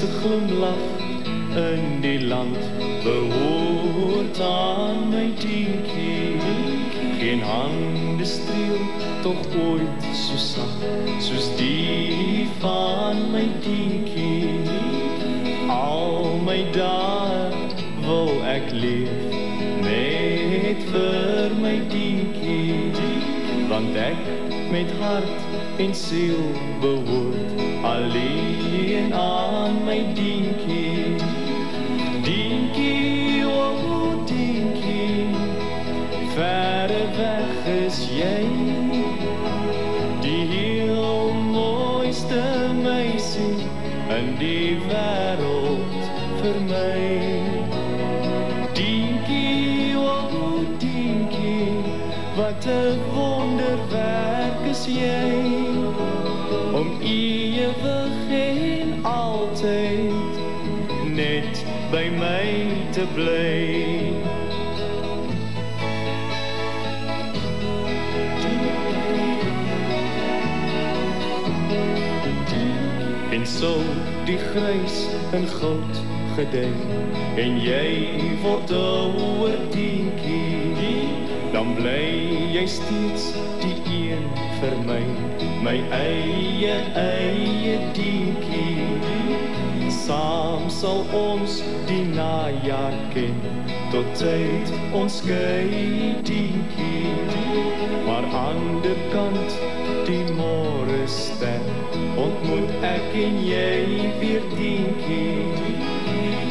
mooiste glimlach in die land behoort aan my Dinkie. Geen hande streel toch ooit so sag soos die van my Dinkie. Al my dae wil ek leef net vir my Dinkie, want ek met hart en siel behoort alleen aan my Dinkie. Dinkie, oh Dinkie, verre weg is jy, die heel mooiste meisie in die wêreld vir my. Dinkie, oh Dinkie, wat 'n wonderwerk is jy, om ewig en altyd net by my te bly. En so die grys in goud gedei, en jy word ouer Dinkie, dan bly jy steeds die een vir my, my eie Dinkie. Saam sal ons die najaar ken, tot tyd ons skei Dinkie. Maar aan die kant die môre ster, ontmoet ek en jy weer Dinkie.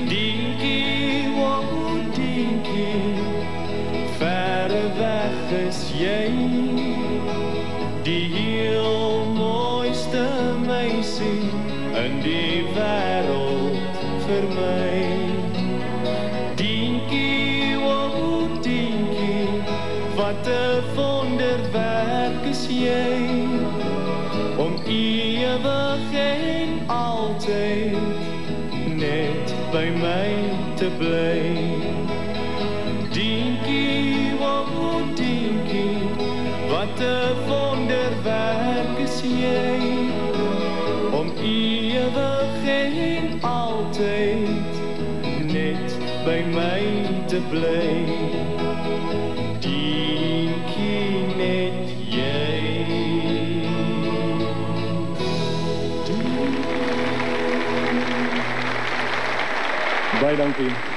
Dinkie, oh Dinkie, verre weg is jy, die heel mooiste meisie in die wêreld vir my. Dinkie, oh Dinkie, wat 'n wonderwerk is jy, om ewig en altyd net by my te bly. Dinkie, oh Dinkie, wat 'n wonderwerk is jy, om ewig en altyd net by my te bly. Dinkie, net jy. Baie dankie.